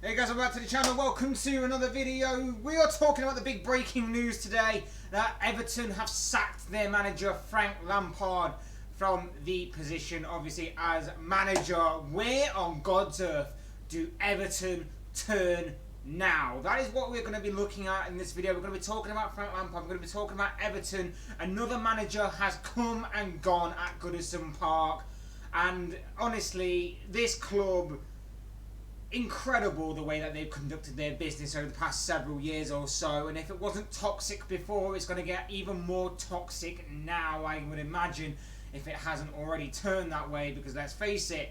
Hey guys, welcome back to the channel. Welcome to another video. We are talking about the big breaking news today that Everton have sacked their manager Frank Lampard from the position, obviously, as manager. Where on God's earth do Everton turn now? That is what we're going to be looking at in this video. We're going to be talking about Frank Lampard. We're going to be talking about Everton. Another manager has come and gone at Goodison Park. And honestly, this club, incredible the way that they've conducted their business over the past several years or so, and if it wasn't toxic before, it's going to get even more toxic now, I would imagine, if it hasn't already turned that way, because let's face it,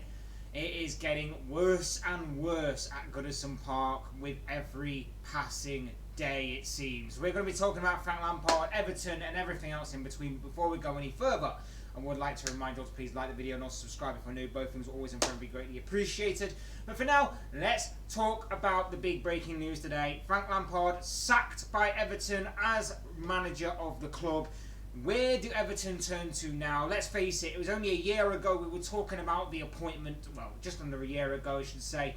it is getting worse and worse at Goodison Park with every passing day, it seems. We're going to be talking about Frank Lampard, Everton, and everything else in between. Before we go any further, I would like to remind you to please like the video and also subscribe if you're new. Both things are always and very greatly appreciated. But for now, let's talk about the big breaking news today. Frank Lampard sacked by Everton as manager of the club. Where do Everton turn to now? Let's face it, it was only a year ago we were talking about the appointment, well, just under a year ago I should say,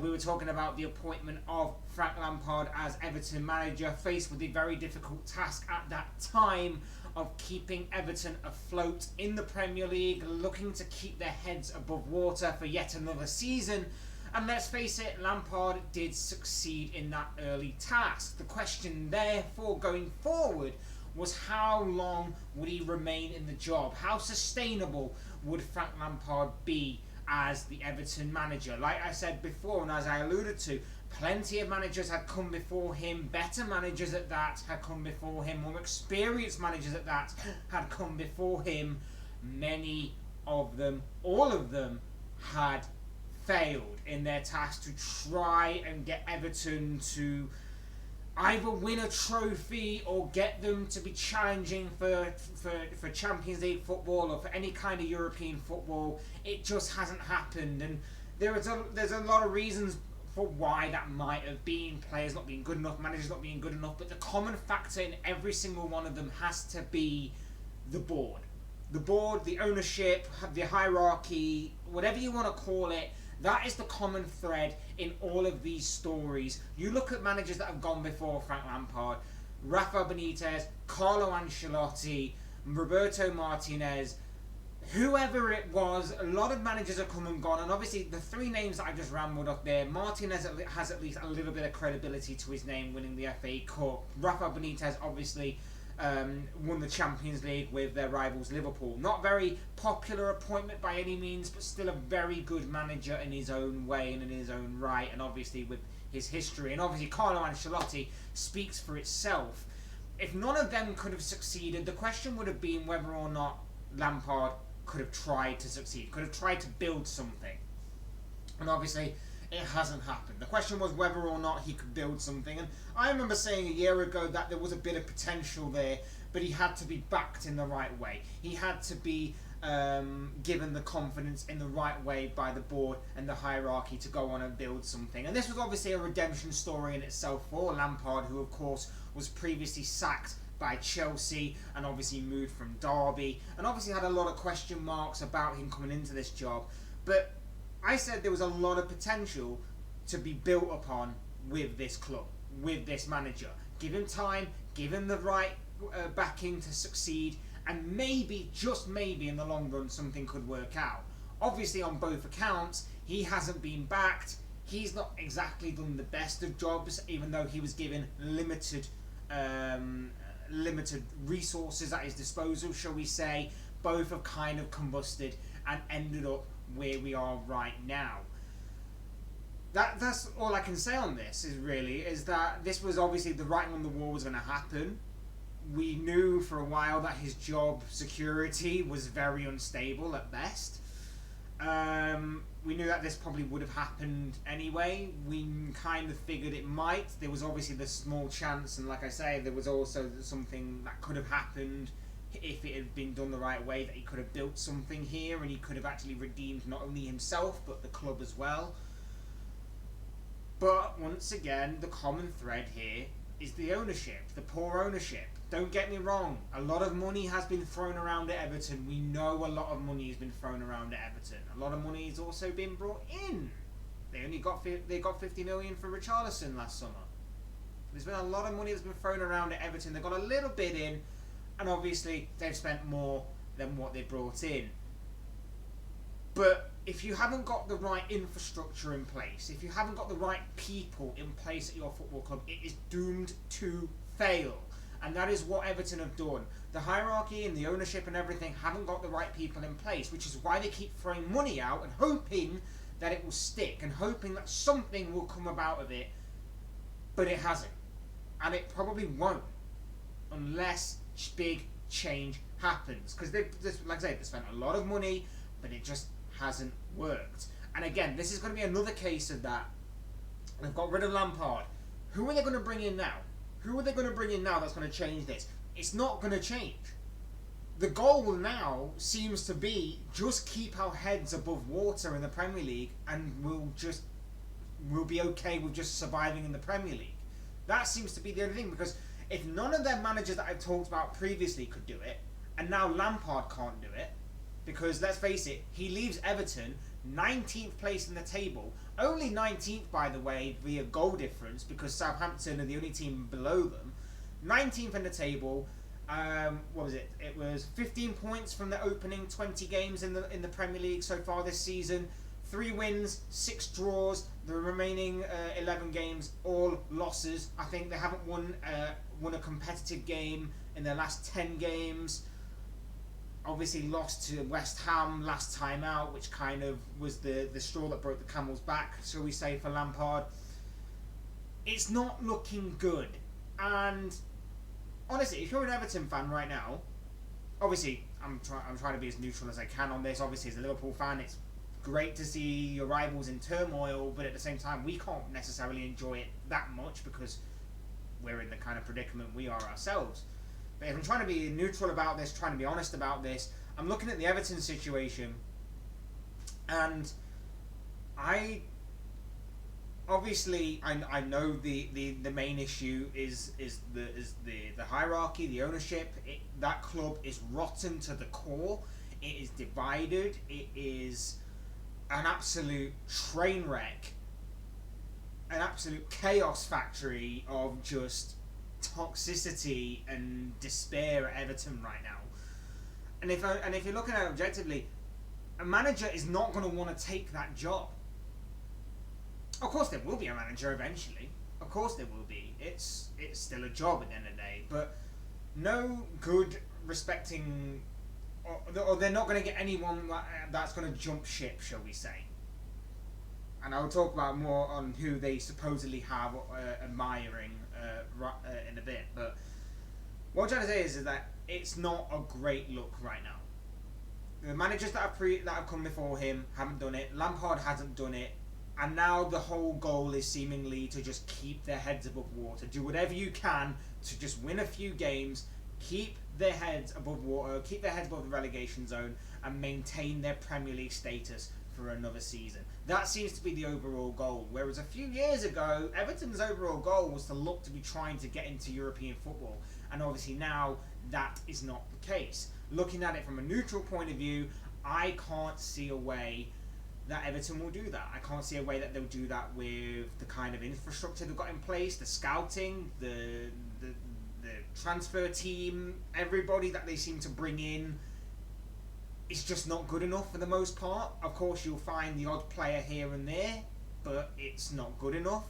we were talking about the appointment of Frank Lampard as Everton manager, faced with the very difficult task at that time of keeping Everton afloat in the Premier League, looking to keep their heads above water for yet another season. And let's face it, Lampard did succeed in that early task. The question therefore going forward was how long would he remain in the job? How sustainable would Frank Lampard be as the Everton manager? Like I said before, and as I alluded to, plenty of managers had come before him, better managers at that had come before him, more experienced managers at that had come before him. Many of them, all of them, had failed in their task to try and get Everton to either win a trophy or get them to be challenging for Champions League football or for any kind of European football. It just hasn't happened, and there's a lot of reasons for why that might have been. Players not being good enough, managers not being good enough, but the common factor in every single one of them has to be the board. The board, the ownership, the hierarchy, whatever you want to call it. That is the common thread in all of these stories. You look at managers that have gone before Frank Lampard: Rafa Benitez, Carlo Ancelotti, Roberto Martinez, whoever it was. A lot of managers have come and gone, and obviously the three names that I just rambled off there, Martinez has at least a little bit of credibility to his name, winning the FA Cup. Rafa Benitez obviously won the Champions League with their rivals Liverpool. Not very popular appointment by any means, but still a very good manager in his own way and in his own right, and obviously with his history. And obviously Carlo Ancelotti speaks for itself. If none of them could have succeeded, the question would have been whether or not Lampard could have tried to succeed, could have tried to build something. And obviously it hasn't happened. The question was whether or not he could build something, and I remember saying a year ago that there was a bit of potential there, but he had to be backed in the right way. He had to be given the confidence in the right way by the board and the hierarchy to go on and build something. And this was obviously a redemption story in itself for Lampard, who of course was previously sacked by Chelsea and obviously moved from Derby, and obviously had a lot of question marks about him coming into this job. But I said there was a lot of potential to be built upon with this club, with this manager. Give him time, give him the right backing to succeed, and maybe, just maybe in the long run, something could work out. Obviously on both accounts, he hasn't been backed. He's not exactly done the best of jobs, even though he was given limited resources at his disposal, shall we say. Both have kind of combusted and ended up where we are right now. That's all I can say on this, is that this was obviously the writing on the wall was going to happen. We knew for a while that his job security was very unstable at best. We knew that this probably would have happened anyway. We kind of figured it might. There was obviously the small chance, and like I say, there was also something that could have happened if it had been done the right way, that he could have built something here and he could have actually redeemed not only himself but the club as well. But once again, the common thread here is the ownership, the poor ownership. Don't get me wrong, a lot of money has been thrown around at Everton. We know a lot of money has been thrown around at Everton. A lot of money has also been brought in. they got 50 million for Richarlison last summer. There's been a lot of money that's been thrown around at Everton. They've got a little bit in, and obviously they've spent more than what they brought in. But if you haven't got the right infrastructure in place, if you haven't got the right people in place at your football club, it is doomed to fail. And that is what Everton have done. The hierarchy and the ownership and everything haven't got the right people in place, which is why they keep throwing money out and hoping that it will stick and hoping that something will come about of it. But it hasn't. And it probably won't unless big change happens. Because like I say, they spent a lot of money, but it just hasn't worked. And again, this is going to be another case of that. They've got rid of Lampard. Who are they going to bring in now? Who are they going to bring in now that's going to change this? It's not going to change. The goal now seems to be just keep our heads above water in the Premier League, and we'll be okay with just surviving in the Premier League. That seems to be the only thing, because if none of their managers that I've talked about previously could do it, and now Lampard can't do it, because let's face it, he leaves Everton 19th place in the table, only 19th by the way via goal difference, because Southampton are the only team below them. 19th in the table. What was it? It was 15 points from the opening 20 games in the Premier League so far this season. 3 wins, 6 draws. The remaining 11 games, all losses. I think they haven't won a competitive game in their last 10 games. Obviously lost to West Ham last time out, which kind of was the straw that broke the camel's back, shall we say, for Lampard. It's not looking good. And honestly, if you're an Everton fan right now, obviously I'm trying to be as neutral as I can on this. Obviously, as a Liverpool fan, it's great to see your rivals in turmoil, but at the same time, we can't necessarily enjoy it that much because we're in the kind of predicament we are ourselves. But if I'm trying to be neutral about this, trying to be honest about this, I'm looking at the Everton situation, and I know the main issue is the hierarchy, the ownership. That club is rotten to the core. It is divided. It is an absolute train wreck, an absolute chaos factory of just toxicity and despair at Everton right now. And if you're looking at it objectively, a manager is not going to want to take that job. Of course there will be a manager eventually. Of course there will be. It's still a job at the end of the day. But no good respecting, or they're not going to get anyone that's going to jump ship, shall we say. And I'll talk about more on who they supposedly have admiring in a bit. But what I'm trying to say is that it's not a great look right now. The managers that have come before him haven't done it. Lampard hasn't done it. And now the whole goal is seemingly to just keep their heads above water. Do whatever you can to just win a few games, keep their heads above water, keep their heads above the relegation zone, and maintain their Premier League status for another season. That seems to be the overall goal. Whereas a few years ago, Everton's overall goal was to look to be trying to get into European football. And obviously now that is not the case. Looking at it from a neutral point of view, I can't see a way that Everton will do that. I can't see a way that they'll do that with the kind of infrastructure they've got in place, the scouting, the transfer team, everybody that they seem to bring in. It's just not good enough for the most part. Of course, you'll find the odd player here and there, but it's not good enough.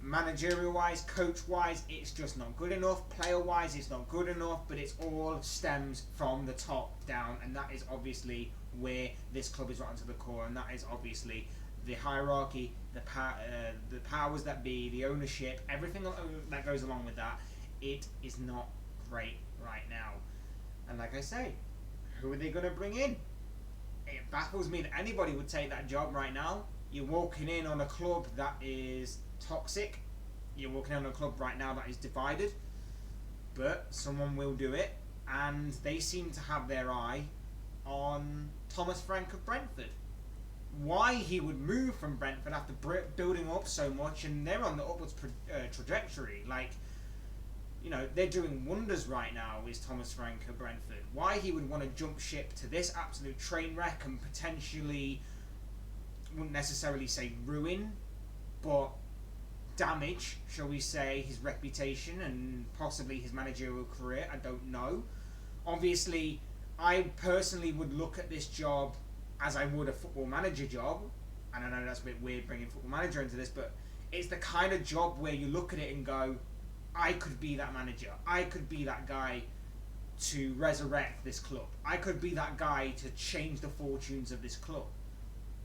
Managerial-wise, coach-wise, it's just not good enough. Player-wise, it's not good enough, but it all stems from the top down, and that is obviously where this club is rotten to the core, and that is obviously the hierarchy, the powers that be, the ownership, everything that goes along with that. It is not great right now. And like I say, who are they going to bring in? It baffles me that anybody would take that job right now. You're walking in on a club that is toxic. You're walking on a club right now that is divided. But someone will do it, and they seem to have their eye on Thomas Frank of Brentford. Why he would move from Brentford after building up so much, and they're on the upwards trajectory. Like, you know, they're doing wonders right now, is Thomas Frank of Brentford. Why he would want to jump ship to this absolute train wreck and potentially wouldn't necessarily say ruin, but damage, shall we say, his reputation and possibly his managerial career. I don't know. Obviously, I personally would look at this job as I would a football manager job. And I know that's a bit weird bringing football manager into this, but it's the kind of job where you look at it and go, I could be that manager. I could be that guy to resurrect this club. I could be that guy to change the fortunes of this club.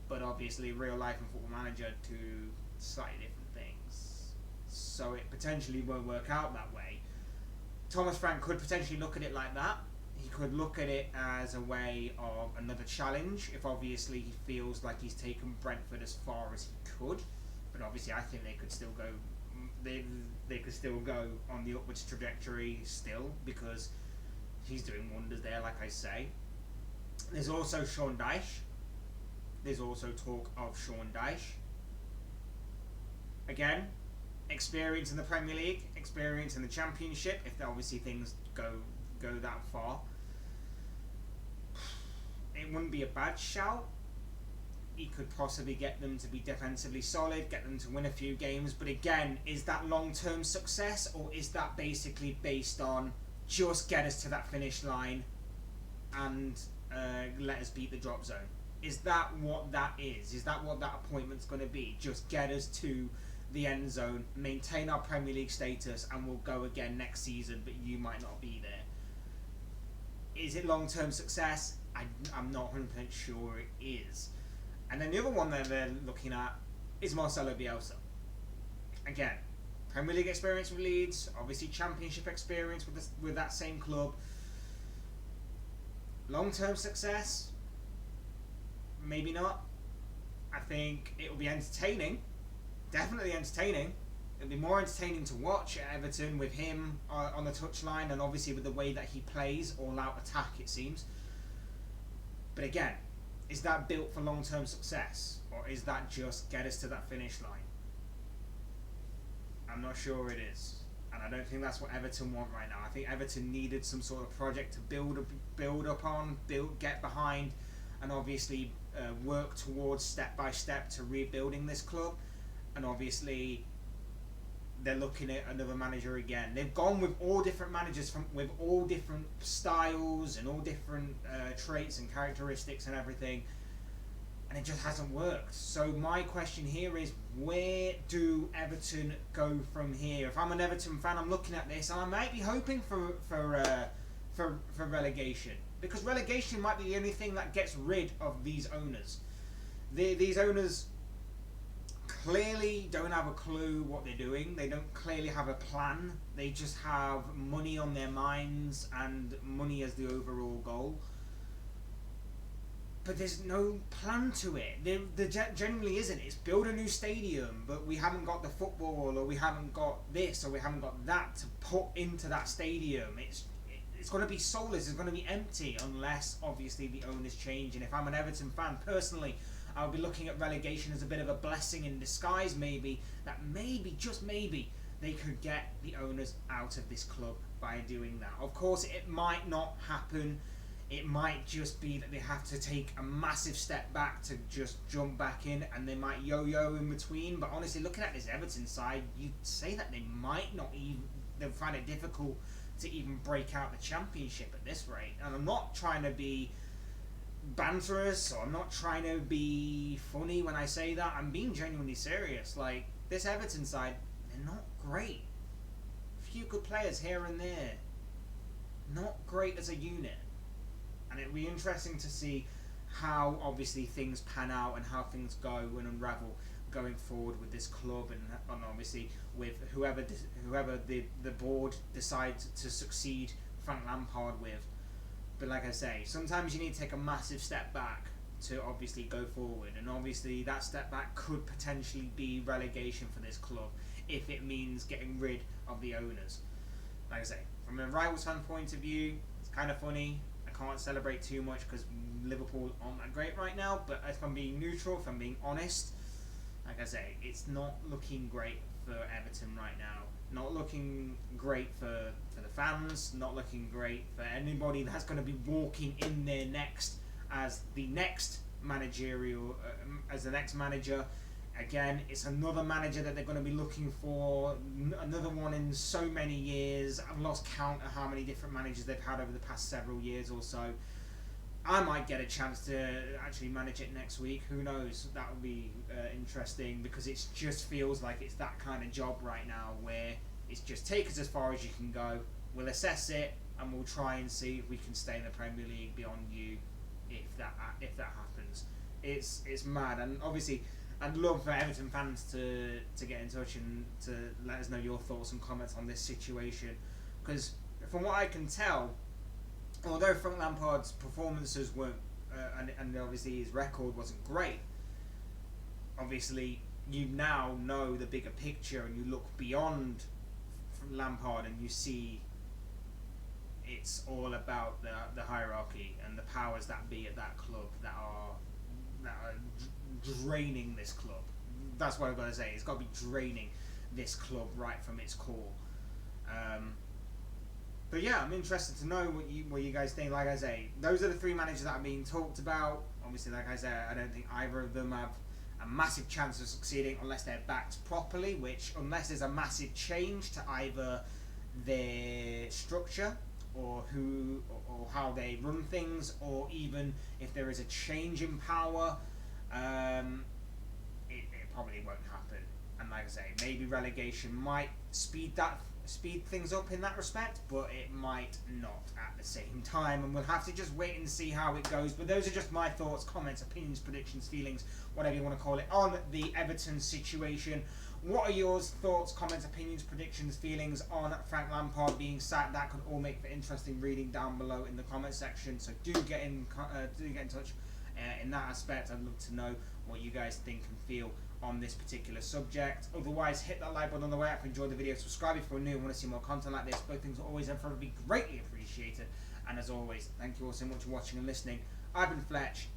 But obviously, real life and football manager, two slightly different things. So it potentially won't work out that way. Thomas Frank could potentially look at it like that. He could look at it as a way of another challenge, if obviously he feels like he's taken Brentford as far as he could. But obviously, I think they could still go. They could still go on the upwards trajectory still, because he's doing wonders there, like I say. There's also Sean Dyche. There's also talk of Sean Dyche. Again, experience in the Premier League, experience in the Championship, if obviously things go that far. It wouldn't be a bad shout. He could possibly get them to be defensively solid, get them to win a few games, but again, is that long-term success, or is that basically based on just get us to that finish line and let us beat the drop zone? Is that what that is? Is that what that appointment's going to be? Just get us to the end zone, maintain our Premier League status, and we'll go again next season, but you might not be there. Is it long-term success? I'm not 100% sure it is. And then the other one that they're looking at is Marcelo Bielsa. Again, Premier League experience with Leeds, obviously Championship experience with that same club. Long-term success? Maybe not. I think it will be entertaining. Definitely entertaining. It'll be more entertaining to watch at Everton with him on the touchline, and obviously with the way that he plays, all-out attack it seems. But again, is that built for long-term success, or is that just get us to that finish line? I'm not sure it is, and I don't think that's what Everton want right now. I think Everton needed some sort of project to build upon, get behind, and obviously work towards step by step to rebuilding this club. And obviously, they're looking at another manager again. They've gone with all different managers with all different styles and all different traits and characteristics and everything, and it just hasn't worked. So my question here is, where do Everton go from here? If I'm an Everton fan, I'm looking at this and I might be hoping for relegation, because relegation might be the only thing that gets rid of these owners. These owners clearly don't have a clue what they're doing. They don't clearly have a plan. They just have money on their minds and money as the overall goal. But there's no plan to it. There generally isn't. It's build a new stadium, but we haven't got the football, or we haven't got this, or we haven't got that to put into that stadium. It's going to be soulless. It's going to be empty unless obviously the owners change. And if I'm an Everton fan personally, I'll be looking at relegation as a bit of a blessing in disguise, maybe, that maybe, just maybe, they could get the owners out of this club by doing that. Of course, it might not happen. It might just be that they have to take a massive step back to just jump back in, and they might yo-yo in between. But honestly, looking at this Everton side, you'd say that they might not even, they'll find it difficult to even break out the Championship at this rate. And I'm not trying to be banterous, or I'm not trying to be funny when I say that. I'm being genuinely serious. Like, this Everton side, they're not great. A few good players here and there. Not great as a unit. And it'll be interesting to see how obviously things pan out and how things go and unravel going forward with this club, and obviously with whoever the board decides to succeed Frank Lampard with. But like I say, sometimes you need to take a massive step back to obviously go forward, and obviously that step back could potentially be relegation for this club if it means getting rid of the owners. Like I say, from a rivals fan point of view, it's kind of funny. I can't celebrate too much because Liverpool aren't that great right now, but if I'm being neutral, if I'm being honest, like I say, it's not looking great for Everton right now. Not looking great for the fans, not looking great for anybody that's going to be walking in there next as the next managerial as the next manager. Again, it's another manager that they're going to be looking for, another one in so many years. I've lost count of how many different managers they've had over the past several years or so. I might get a chance to actually manage it next week. Who knows? That would be interesting, because it just feels like it's that kind of job right now where it's just take us as far as you can go. We'll assess it and we'll try and see if we can stay in the Premier League beyond you. If that happens, it's mad. And obviously, I'd love for Everton fans to get in touch and to let us know your thoughts and comments on this situation, because from what I can tell, although Frank Lampard's performances weren't, and obviously his record wasn't great, obviously you now know the bigger picture and you look beyond Lampard and you see it's all about the hierarchy and the powers that be at that club that are draining this club. That's what I've got to say. It's got to be draining this club right from its core. But yeah, I'm interested to know what you guys think. Like I say, those are the three managers that are being talked about. Obviously, like I said, I don't think either of them have a massive chance of succeeding unless they're backed properly, which, unless there's a massive change to either their structure or how they run things, or even if there is a change in power, it probably won't happen. And like I say, maybe relegation might speed things up in that respect, but it might not at the same time, and we'll have to just wait and see how it goes. But those are just my thoughts, comments, opinions, predictions, feelings, whatever you want to call it, on the Everton situation. What are yours? Thoughts, comments, opinions, predictions, feelings on Frank Lampard being sacked? That could all make for interesting reading down below in the comment section. So do get in touch in that aspect. I'd love to know what you guys think and feel on this particular subject. Otherwise, hit that like button on the way up, enjoy the video, subscribe if you're new and want to see more content like this. Both things are always and forever be greatly appreciated. And as always, thank you all so much for watching and listening. I've been Fletch.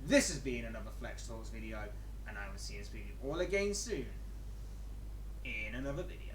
This has been another Fletch Talks video, and I will see you all again soon in another video.